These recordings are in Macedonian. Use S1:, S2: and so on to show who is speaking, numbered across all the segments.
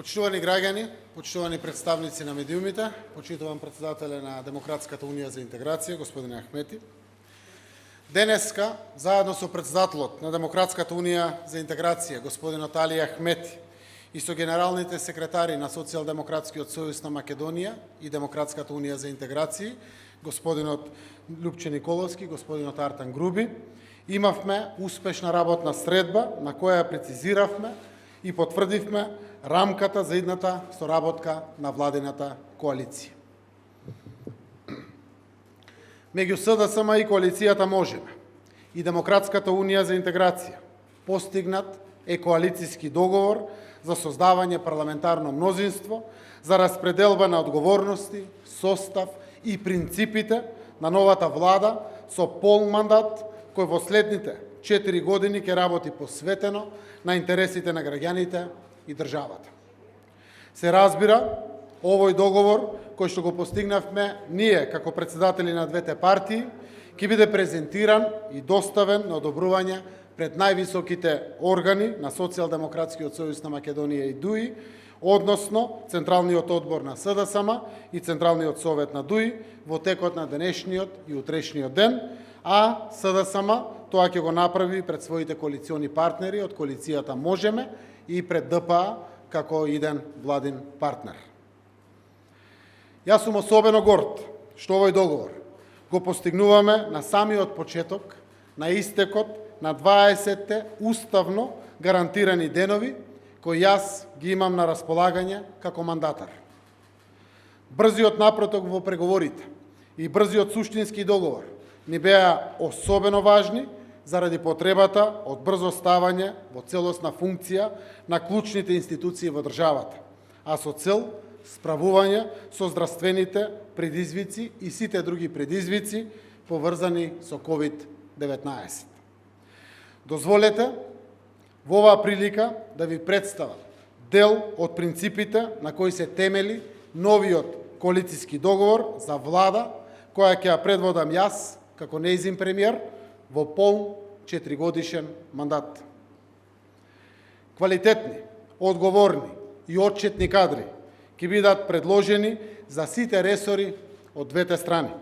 S1: Почитувани граѓани, почитувани представници на медиумите, почитуван председателе на Демократската унија за интеграција, господине Ахмети. Денеска, заедно со председателот на Демократската унија за интеграција, господинот Али Ахмети, и со генералните секретари на Социјалдемократскиот сојуз на Македонија и Демократската унија за интеграција, господинот Љупче Николовски, господинот Артан Груби, имавме успешна работна средба на која прецизиравме и потврдивме рамката за идната соработка на владината коалиција. Меѓу СДСМ и коалицијата Можеме и Демократската унија за интеграција постигнат е коалицијски договор за создавање парламентарно мнозинство, за распределба на одговорности, состав и принципите на новата влада со пол мандат, кој во следните 4 години ќе работи посветено на интересите на граѓаните и државата. Се разбира, овој договор, кој што го постигнавме ние како председатели на двете партии, ќе биде презентиран и доставен на одобрување пред највисоките органи на Социјалдемократскиот сојуз на Македонија и ДУИ, односно Централниот одбор на СДСМ и Централниот совет на ДУИ во текот на денешниот и утрешниот ден, а СДСМ тоа ќе го направи пред своите коалициони партнери од коалицијата Можеме и пред ДПА како иден владин партнер. Јас сум особено горд што овој договор го постигнуваме на самиот почеток на истекот на 20-те уставно гарантирани денови кои јас ги имам на располагање како мандатар. Брзиот напроток во преговорите и брзиот суштински договор ни беа особено важни заради потребата од брзо ставање во целосна функција на клучните институции во државата, а со цел справување со здравствените предизвици и сите други предизвици поврзани со COVID-19. Дозволете во оваа прилика да ви представам дел од принципите на кои се темели новиот коалицијски договор за влада која ќе ја предводам јас како нејзин премиер во пол 4-годишен мандат. Квалитетни, одговорни и отчетни кадри ќе бидат предложени за сите ресори од двете страни.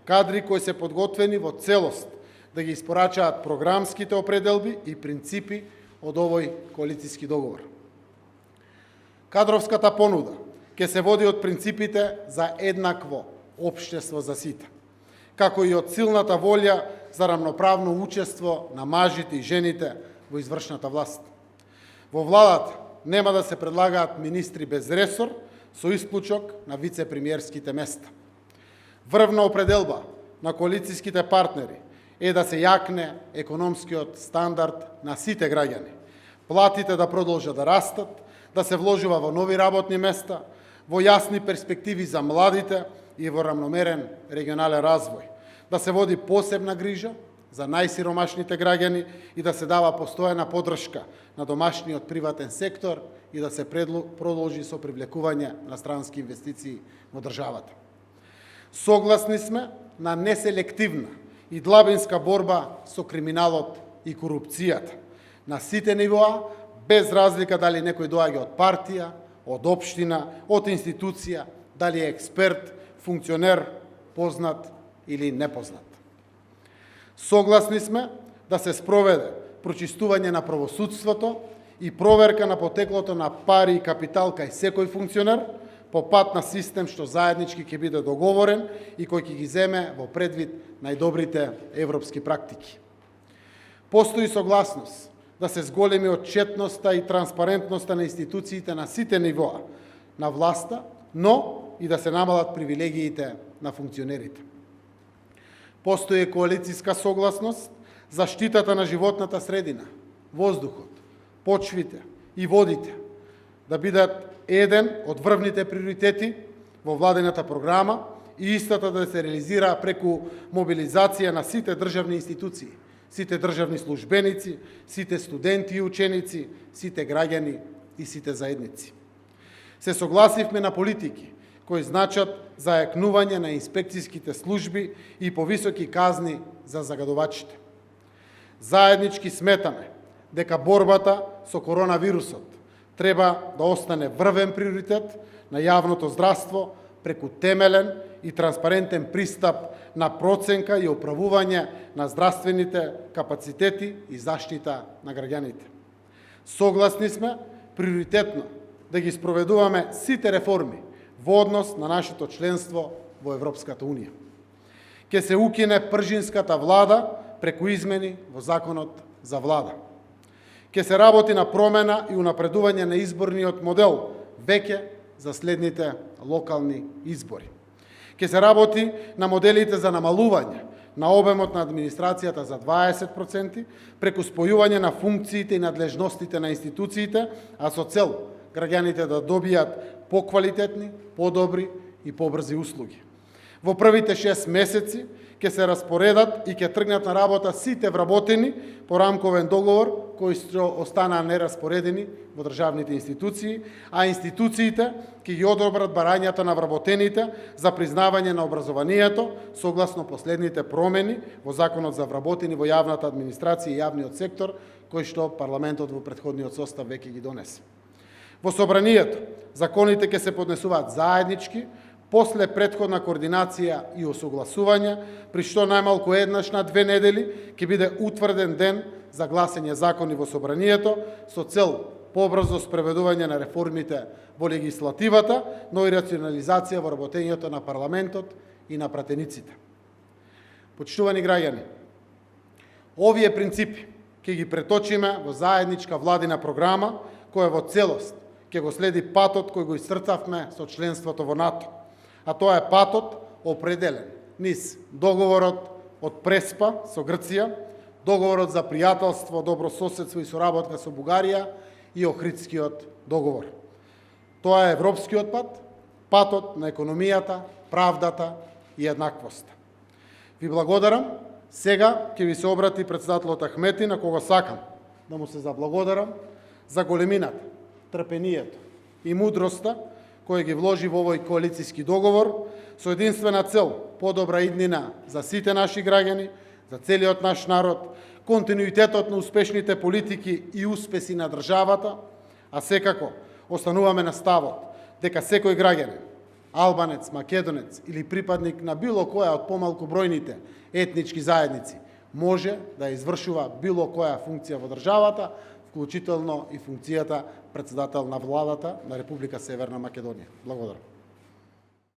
S1: Кадри кои се подготвени во целост да ги испорачаат програмските определби и принципи од овој коалицијски договор. Кадровската понуда ќе се води од принципите за еднакво општество за сите, како и од силната волја за рамноправно учество на мажите и жените во извршната власт. Во владата нема да се предлагаат министри без ресор, со исклучок на вице-премиерските места. Врвна определба на коалицијските партнери е да се јакне економскиот стандард на сите граѓани, платите да продолжат да растат, да се вложува во нови работни места, во јасни перспективи за младите и во рамномерен регионален развој, да се води посебна грижа за најсиромашните граѓани и да се дава постојана поддршка на домашниот приватен сектор и да се продолжи со привлекување на странски инвестиции во државата. Согласни сме на неселективна и длабинска борба со криминалот и корупцијата на сите нивоа, без разлика дали некој доаѓа од партија, од општина, од институција, дали е експерт, функционер, познат или непознат. Согласни сме да се спроведе прочистување на правосудството и проверка на потеклото на пари и капитал кај секој функционер по пат на систем што заеднички ќе биде договорен и кој ќе ги земе во предвид најдобрите европски практики. Постои согласност да се зголеми отчетноста и транспарентноста на институциите на сите нивоа на власта, но и да се намалат привилегиите на функционерите. Постои коалицијска согласност за штитата на животната средина, воздухот, почвите и водите да бидат еден од врвните приоритети во владината програма и истата да се реализира преку мобилизација на сите државни институции, сите државни службеници, сите студенти и ученици, сите граѓани и сите заедници. Се согласивме на политики кои значат зајакнување на инспекцијските служби и повисоки казни за загадувачите. Заеднички сметаме дека борбата со коронавирусот треба да остане врвен приоритет на јавното здравство преку темелен и транспарентен пристап на проценка и оправување на здравствените капацитети и заштита на граѓаните. Согласни сме приоритетно да ги спроведуваме сите реформи во однос на нашето членство во Европската Унија. Ке се укине пржинската влада преку измени во Законот за влада. Ке се работи на промена и унапредување на изборниот модел веќе за следните локални избори. Ке се работи на моделите за намалување на обемот на администрацијата за 20% преку спојување на функциите и надлежностите на институциите, а со цел граѓаните да добијат поквалитетни, подобри и побрзи услуги. Во првите 6 месеци ќе се распоредат и ќе тргнат на работа сите вработени по рамковен договор кои што останаа нераспоредени во државните институции, а институциите ќе ги одобрат барањата на вработените за признавање на образованието согласно последните промени во Законот за вработени во јавната администрација и јавниот сектор, кои што парламентот во претходниот состав веќе ги донесе. Во собранието законите ќе се поднесуваат заеднички, после претходна координација и осогласување, при што најмалку еднаш на 2 недели ќе биде утврден ден за гласање закони во собранието со цел побрзо спроведување на реформите во легислативата, но и рационализација во работењето на парламентот и на пратениците. Почитувани граѓани, овие принципи ќе ги преточиме во заедничка владина програма која во целост ќе го следи патот кој го исцртавме со членството во НАТО. А тоа е патот определен низ договорот од Преспа со Грција, договорот за пријателство, добрососедство и соработка со Бугарија и Охридскиот договор. Тоа е европскиот пат, патот на економијата, правдата и еднаквоста. Ви благодарам. Сега ќе ви се обрати председателот Ахмети, на кого сакам да му се заблагодарам за големината, трпението и мудроста кој ги вложи во овој коалицијски договор со единствена цел подобра иднина за сите наши граѓани, за целиот наш народ, континуитетот на успешните политики и успеси на државата, а секако остануваме на ставот дека секој граѓанин, албанец, македонец или припадник на било која од помалку бројните етнички заедници може да извршува било која функција во државата, вклучително и функцијата председател на владата на Република Северна Македонија. Благодарам.